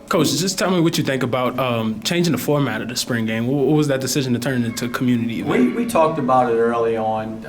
Coach, just tell me what you think about changing the format of the spring game. What was that decision to turn it into a community event? We talked about it early on.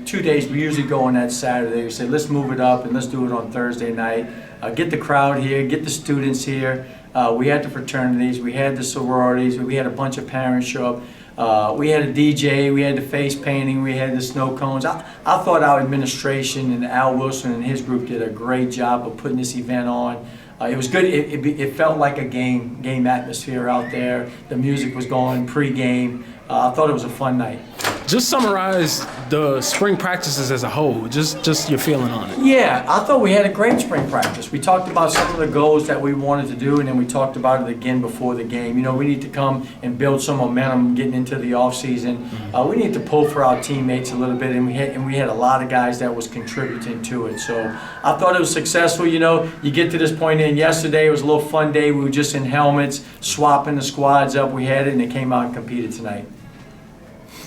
2 days, we usually go on that Saturday. We said, let's move it up and let's do it on Thursday night. Get the crowd here, get the students here. We had the fraternities, we had the sororities, we had a bunch of parents show up. We had a DJ, we had the face painting, we had the snow cones. I thought our administration and Al Wilson and his group did a great job of putting this event on. It was good. It felt like a game atmosphere out there. The music was going pre-game. I thought it was a fun night. Just summarize the spring practices as a whole, just your feeling on it. Yeah, I thought we had a great spring practice. We talked about some of the goals that we wanted to do, and then we talked about it again before the game. We need to come and build some momentum getting into the off season. We need to pull for our teammates a little bit, and we had a lot of guys that was contributing to it. So I thought it was successful. You get to this point in yesterday, it was a little fun day. We were just in helmets, swapping the squads up. We had it, and they came out and competed tonight.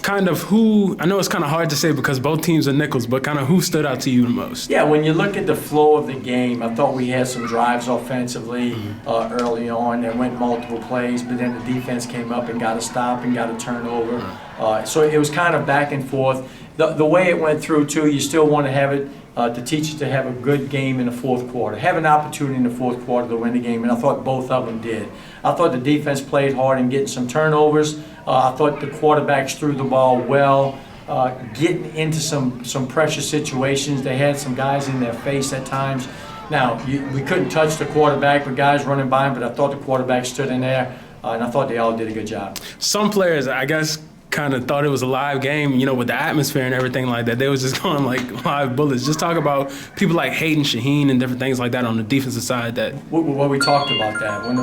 Kind of who, I know it's kind of hard to say because both teams are Nicholls, but kind of who stood out to you the most? Yeah, when you look at the flow of the game, I thought we had some drives offensively early on that went multiple plays, but then the defense came up and got a stop and got a turnover. So it was kind of back and forth. The way it went through, too, you still want to have it to teach you to have a good game in the fourth quarter, have an opportunity in the fourth quarter to win the game, and I thought both of them did. I thought the defense played hard in getting some turnovers. I thought the quarterbacks threw the ball well, getting into some pressure situations. They had some guys in their face at times. Now, we couldn't touch the quarterback with guys running by him, but I thought the quarterback stood in there, and I thought they all did a good job. Some players, I guess, kind of thought it was a live game, with the atmosphere and everything like that. They was just going like live bullets. Just talk about people like Hayden Shaheen and different things like that on the defensive side. Well, we talked about that. When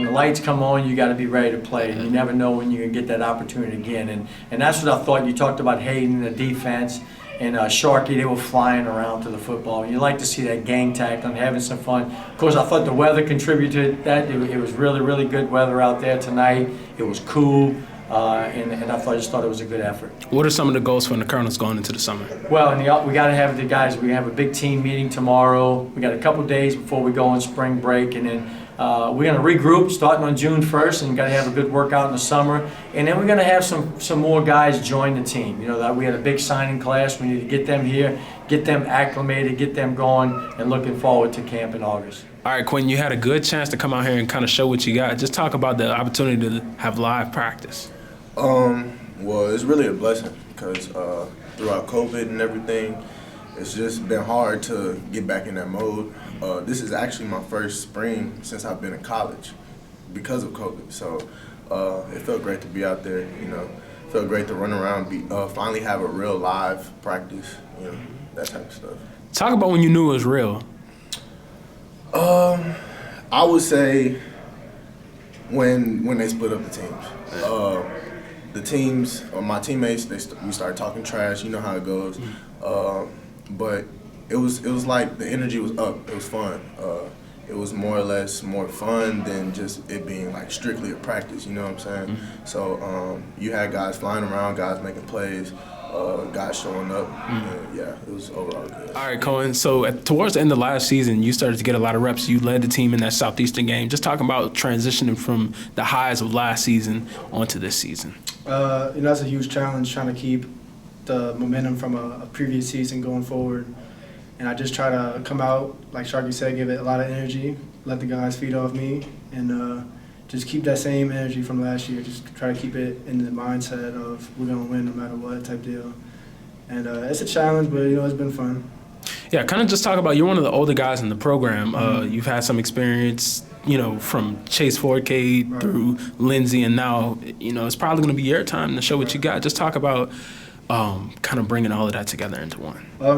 the lights come on, you got to be ready to play. You never know when you can get that opportunity again. And that's what I thought. You talked about Hayden, the defense, and Sharkey. They were flying around to the football. You like to see that gang tackling, having some fun. Of course, I thought the weather contributed to that. It was really, really good weather out there tonight. It was cool. And I just thought it was a good effort. What are some of the goals for the Colonels going into the summer? Well, we got to have the guys. We have a big team meeting tomorrow. We got a couple days before we go on spring break, and then we're going to regroup starting on June 1st, and got to have a good workout in the summer. And then we're going to have some more guys join the team. We had a big signing class. We need to get them here, get them acclimated, get them going, and looking forward to camp in August. All right, Quinn, you had a good chance to come out here and kind of show what you got. Just talk about the opportunity to have live practice. Well, it's really a blessing because throughout COVID and everything, it's just been hard to get back in that mode. This is actually my first spring since I've been in college because of COVID. So it felt great to be out there, It felt great to run around, finally have a real live practice, that type of stuff. Talk about when you knew it was real. I would say when they split up the teams. The teams, or my teammates, we started talking trash. You know how it goes. But it was like the energy was up. It was fun. It was more or less more fun than just it being like strictly a practice. You know what I'm saying? Mm-hmm. So you had guys flying around, guys making plays, guys showing up. And yeah, it was overall good. All right, Cohen. So towards the end of last season, you started to get a lot of reps. You led the team in that Southeastern game. Just talking about transitioning from the highs of last season onto this season. That's a huge challenge, trying to keep the momentum from a previous season going forward. And I just try to come out, like Sharky said, give it a lot of energy, let the guys feed off me, and just keep that same energy from last year. Just try to keep it in the mindset of we're going to win no matter what type deal. And it's a challenge, but, it's been fun. Yeah, kind of just talk about, you're one of the older guys in the program. You've had some experience, from Chase Forcade through Lindsay, and now, it's probably going to be your time to show what you got. Just talk about kind of bringing all of that together into one. Well,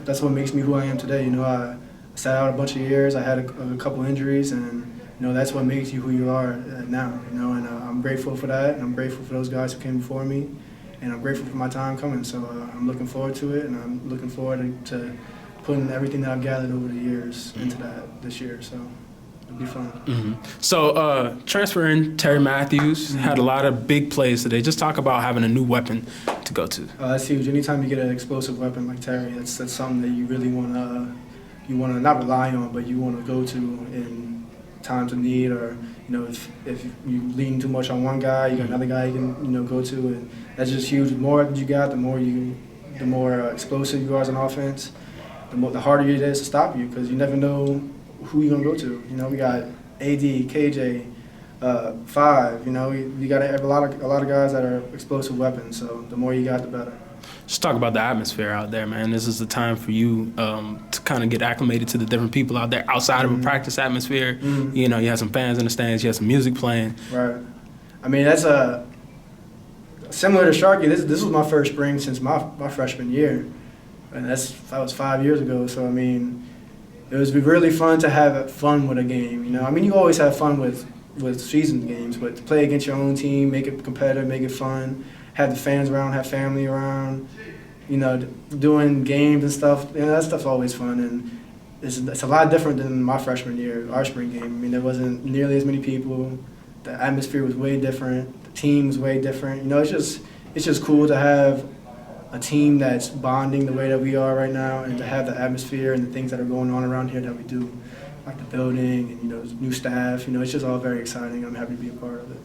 that's what makes me who I am today. I sat out a bunch of years. I had a couple injuries, and that's what makes you who you are now. And I'm grateful for that, and I'm grateful for those guys who came before me, and I'm grateful for my time coming. So I'm looking forward to it, and I'm looking forward to putting everything that I've gathered over the years into that this year. So it'll be fun. Mm-hmm. So transferring Terry Matthews had a lot of big plays today. Just talk about having a new weapon to go to. That's huge. Anytime you get an explosive weapon like Terry, that's something that you really want to not rely on, but you want to go to in times of need, or if you lean too much on one guy, you got another guy you can go to, and that's just huge. The more you got, the more explosive you are as an offense. The harder it is to stop you, because you never know who you're gonna go to. We got AD, KJ, 5. You got a lot of guys that are explosive weapons. So the more you got, the better. Just talk about the atmosphere out there, man. This is the time for you to kind of get acclimated to the different people out there outside of a practice atmosphere. You have some fans in the stands, you have some music playing. Right. I mean, that's similar to Sharky. This was my first spring since my freshman year, and that was 5 years ago. So I mean, it was really fun to have fun with a game. I mean, you always have fun with season games, but to play against your own team, make it competitive, make it fun, have the fans around, have family around, doing games and stuff. That stuff's always fun, and it's a lot different than my freshman year, our spring game. I mean, there wasn't nearly as many people. The atmosphere was way different. The team was way different. It's just cool to have a team that's bonding the way that we are right now, and to have the atmosphere and the things that are going on around here that we do, like the building and new staff. It's just all very exciting. I'm happy to be a part of it.